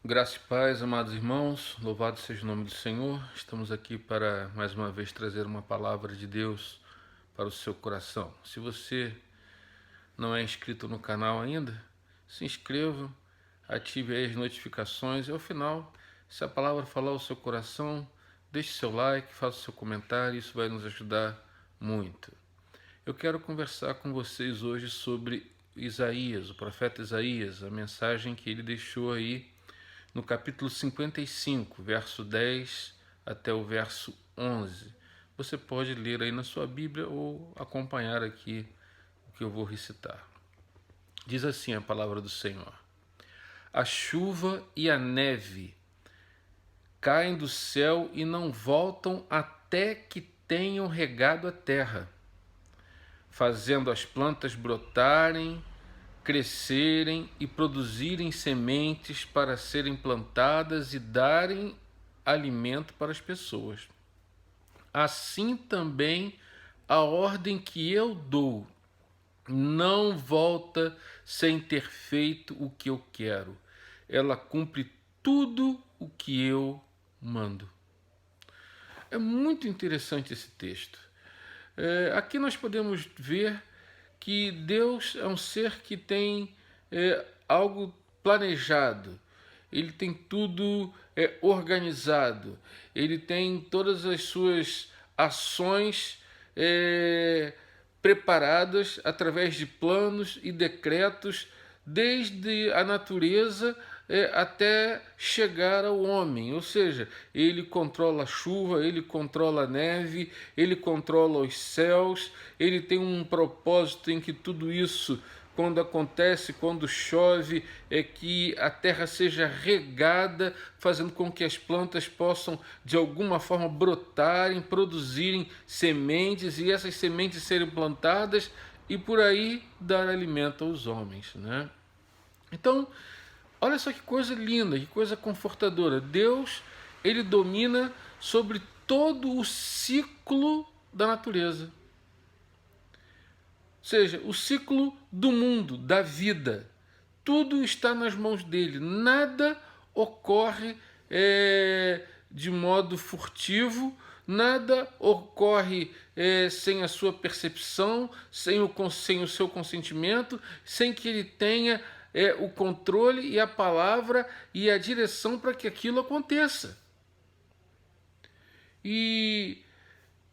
Graça e paz, amados irmãos, louvado seja o nome do Senhor. Estamos aqui para mais uma vez trazer uma palavra de Deus para o seu coração. Se você não é inscrito no canal ainda, se inscreva, ative aí as notificações e ao final, se a palavra falar ao seu coração, deixe seu like, faça seu comentário, isso vai nos ajudar muito. Eu quero conversar com vocês hoje sobre Isaías, o profeta Isaías, a mensagem que ele deixou aí no capítulo 55, verso 10 até o verso 11. Você pode ler aí na sua Bíblia ou acompanhar aqui o que eu vou recitar. Diz assim a palavra do Senhor: A chuva e a neve caem do céu e não voltam até que tenham regado a terra, fazendo as plantas brotarem, crescerem e produzirem sementes para serem plantadas e darem alimento para as pessoas. Assim também a ordem que eu dou não volta sem ter feito o que eu quero. Ela cumpre tudo o que eu mando. É muito interessante esse texto. Aqui nós podemos ver que Deus é um ser que tem algo planejado, ele tem tudo organizado, ele tem todas as suas ações preparadas através de planos e decretos, desde a natureza até chegar ao homem. Ou seja, ele controla a chuva, ele controla a neve, ele controla os céus, ele tem um propósito em que tudo isso, quando acontece, quando chove, é que a terra seja regada, fazendo com que as plantas possam de alguma forma brotarem, produzirem sementes e essas sementes serem plantadas e por aí dar alimento aos homens, né? Então, olha só que coisa linda, que coisa confortadora. Deus, ele domina sobre todo o ciclo da natureza. Ou seja, o ciclo do mundo, da vida. Tudo está nas mãos dele. Nada ocorre de modo furtivo, nada ocorre sem a sua percepção, sem o seu consentimento, sem que ele tenha o controle e a palavra e a direção para que aquilo aconteça. E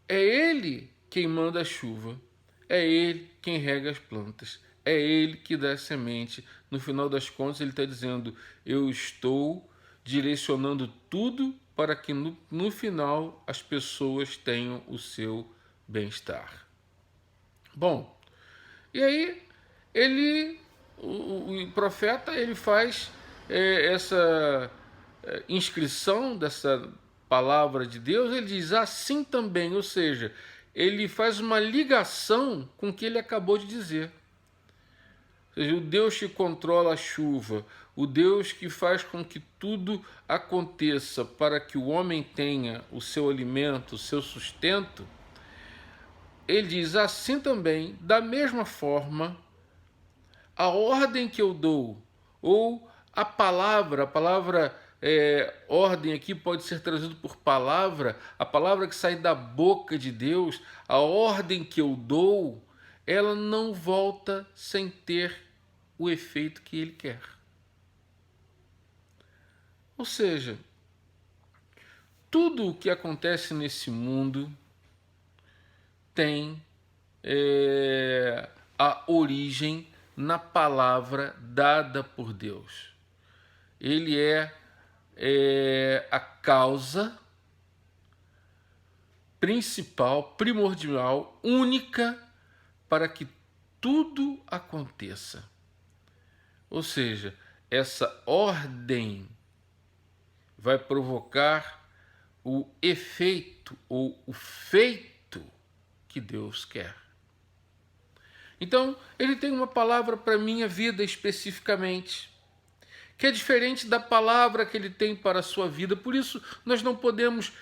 é ele quem manda a chuva, é ele quem rega as plantas, é ele que dá a semente. No final das contas, ele está dizendo: eu estou direcionando tudo para que no final as pessoas tenham o seu bem-estar. Bom, e aí o profeta, ele faz essa inscrição dessa palavra de Deus. Ele diz assim também, ou seja, ele faz uma ligação com o que ele acabou de dizer. Ou seja, o Deus que controla a chuva, o Deus que faz com que tudo aconteça para que o homem tenha o seu alimento, o seu sustento, ele diz assim também, da mesma forma, a ordem que eu dou, ou a palavra ordem aqui pode ser traduzido por palavra, a palavra que sai da boca de Deus, a ordem que eu dou, ela não volta sem ter o efeito que ele quer. Ou seja, tudo o que acontece nesse mundo tem a origem na palavra dada por Deus. Ele é a causa principal, primordial, única para que tudo aconteça. Ou seja, essa ordem vai provocar o efeito ou o feito que Deus quer. Então, ele tem uma palavra para a minha vida especificamente, que é diferente da palavra que ele tem para a sua vida. Por isso, nós não podemos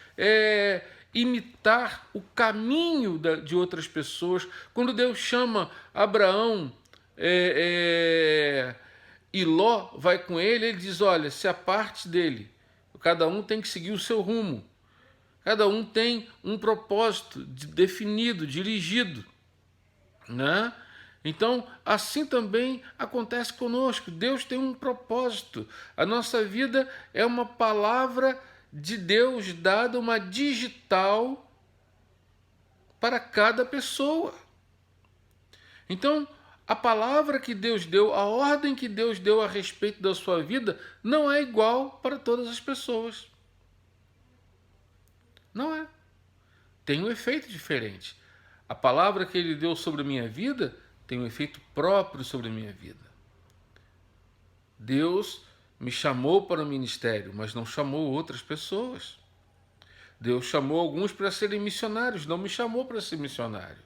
imitar o caminho de outras pessoas. Quando Deus chama Abraão, e Ló vai com ele diz, olha, se aparte dele, cada um tem que seguir o seu rumo, cada um tem um propósito definido, dirigido, né? Então, assim também acontece conosco. Deus tem um propósito. A nossa vida é uma palavra de Deus dada, uma digital para cada pessoa. Então, a palavra que Deus deu, a ordem que Deus deu a respeito da sua vida, não é igual para todas as pessoas. Não é. Tem um efeito diferente. A palavra que Ele deu sobre a minha vida tem um efeito próprio sobre a minha vida. Deus me chamou para o ministério, mas não chamou outras pessoas. Deus chamou alguns para serem missionários, não me chamou para ser missionário.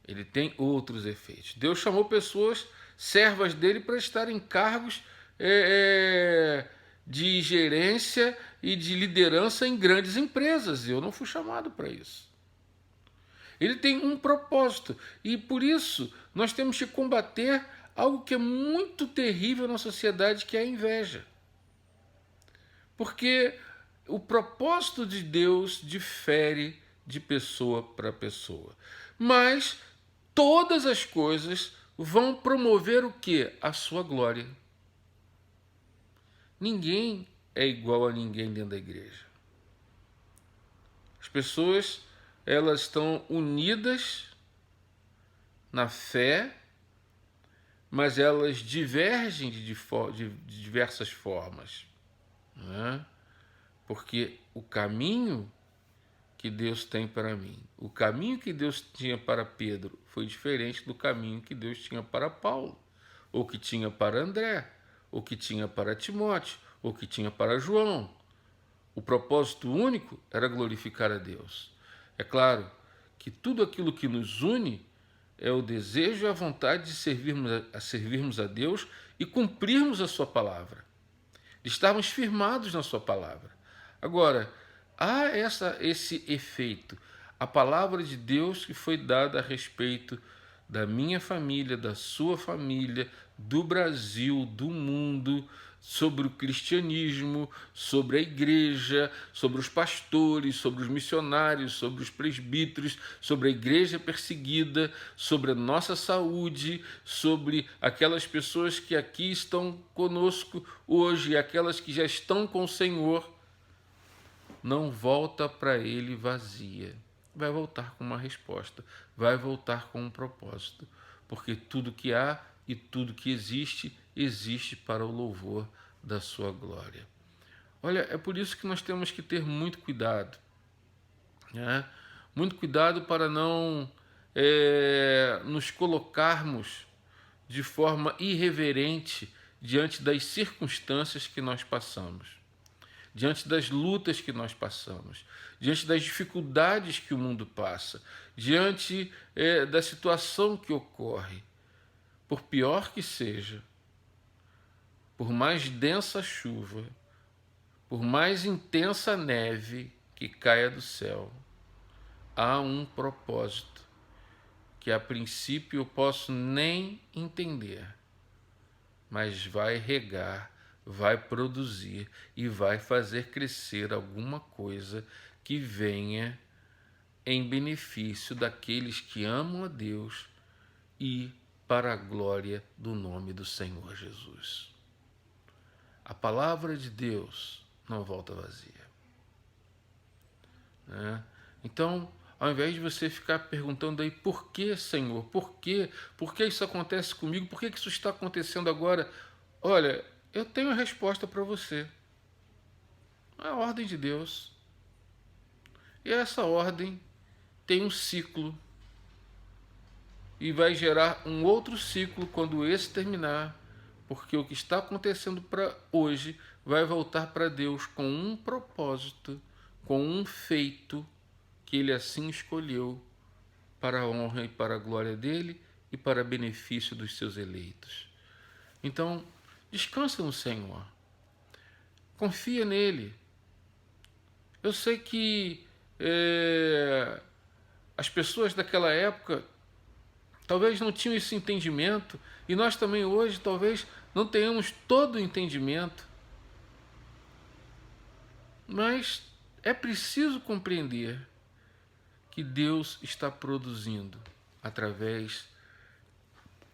Ele tem outros efeitos. Deus chamou pessoas, servas dele, para estar em cargos de gerência e de liderança em grandes empresas. Eu não fui chamado para isso. Ele tem um propósito. E por isso nós temos que combater algo que é muito terrível na sociedade, que é a inveja. Porque o propósito de Deus difere de pessoa para pessoa. Mas todas as coisas vão promover o quê? A sua glória. Ninguém é igual a ninguém dentro da igreja. As pessoas, elas estão unidas na fé, mas elas divergem de diversas formas, né? Porque o caminho que Deus tem para mim, o caminho que Deus tinha para Pedro foi diferente do caminho que Deus tinha para Paulo, ou que tinha para André, ou que tinha para Timóteo, ou que tinha para João. O propósito único era glorificar a Deus. É claro que tudo aquilo que nos une é o desejo e a vontade de servirmos a Deus e cumprirmos a sua palavra, de estarmos firmados na sua palavra. Agora, há esse efeito. A palavra de Deus que foi dada a respeito da minha família, da sua família, do Brasil, do mundo, sobre o cristianismo, sobre a igreja, sobre os pastores, sobre os missionários, sobre os presbíteros, sobre a igreja perseguida, sobre a nossa saúde, sobre aquelas pessoas que aqui estão conosco hoje e aquelas que já estão com o Senhor, não volta para Ele vazia. Vai voltar com uma resposta, vai voltar com um propósito, porque tudo que há e tudo que existe, existe para o louvor da sua glória. Olha, é por isso que nós temos que ter muito cuidado, né? Muito cuidado para não nos colocarmos de forma irreverente diante das circunstâncias que nós passamos, diante das lutas que nós passamos, diante das dificuldades que o mundo passa, diante da situação que ocorre. Por pior que seja, por mais densa chuva, por mais intensa neve que caia do céu, há um propósito que a princípio eu posso nem entender, mas vai regar, vai produzir e vai fazer crescer alguma coisa que venha em benefício daqueles que amam a Deus e para a glória do nome do Senhor Jesus. A palavra de Deus não volta vazia, né? Então, ao invés de você ficar perguntando aí, por que, Senhor? Por quê? Por que isso acontece comigo? Por que isso está acontecendo agora? Olha, eu tenho a resposta para você. É a ordem de Deus. E essa ordem tem um ciclo. E vai gerar um outro ciclo quando esse terminar. Porque o que está acontecendo para hoje vai voltar para Deus com um propósito, com um feito que Ele assim escolheu para a honra e para a glória dEle e para benefício dos seus eleitos. Então, descansa no Senhor. Confia nele. Eu sei que as pessoas daquela época talvez não tinham esse entendimento, e nós também hoje talvez não tenhamos todo o entendimento, mas é preciso compreender que Deus está produzindo através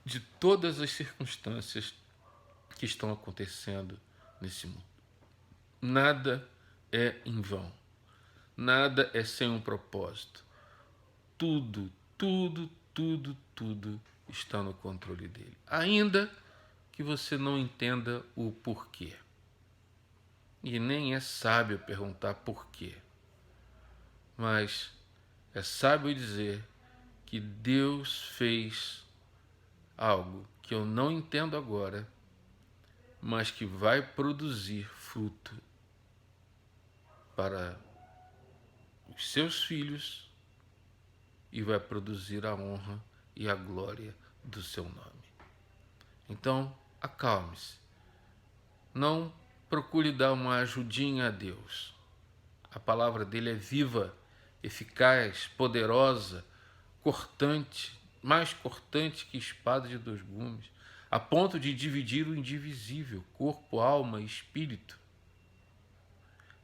de todas as circunstâncias que estão acontecendo nesse mundo. Nada é em vão, nada é sem um propósito. Tudo está no controle dele, ainda que você não entenda o porquê. E nem é sábio perguntar porquê, mas é sábio dizer que Deus fez algo que eu não entendo agora, mas que vai produzir fruto para os seus filhos e vai produzir a honra e a glória do seu nome. Então, acalme-se. Não procure dar uma ajudinha a Deus. A palavra dele é viva, eficaz, poderosa, cortante, mais cortante que espada de 2 gumes, a ponto de dividir o indivisível, corpo, alma e espírito.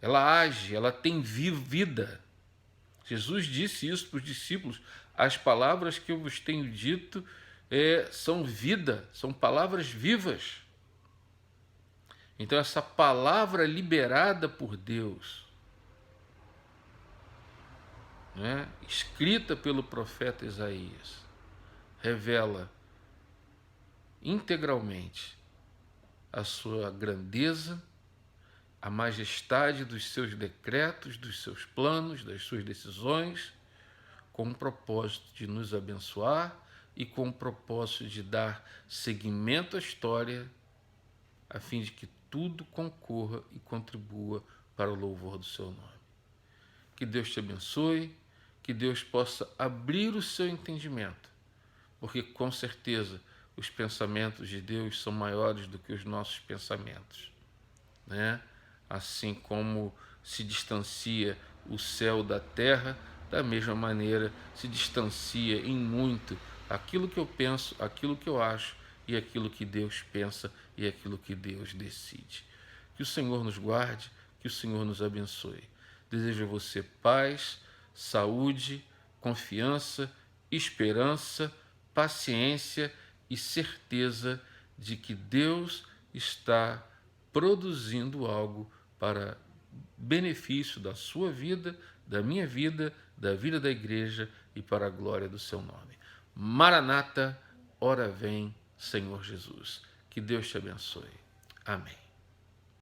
Ela age, ela tem vida. Jesus disse isso para os discípulos: as palavras que eu vos tenho dito são vida, são palavras vivas. Então essa palavra liberada por Deus, escrita pelo profeta Isaías, revela integralmente a sua grandeza, a majestade dos seus decretos, dos seus planos, das suas decisões, com o propósito de nos abençoar e com o propósito de dar seguimento à história, a fim de que tudo concorra e contribua para o louvor do seu nome. Que Deus te abençoe, que Deus possa abrir o seu entendimento, porque com certeza os pensamentos de Deus são maiores do que os nossos pensamentos, Assim como se distancia o céu da terra, da mesma maneira se distancia em muito aquilo que eu penso, aquilo que eu acho e aquilo que Deus pensa e aquilo que Deus decide. Que o Senhor nos guarde, que o Senhor nos abençoe. Desejo a você paz, saúde, confiança, esperança, paciência e certeza de que Deus está produzindo algo para benefício da sua vida, da minha vida, da vida da igreja e para a glória do seu nome. Maranata, ora vem, Senhor Jesus. Que Deus te abençoe. Amém.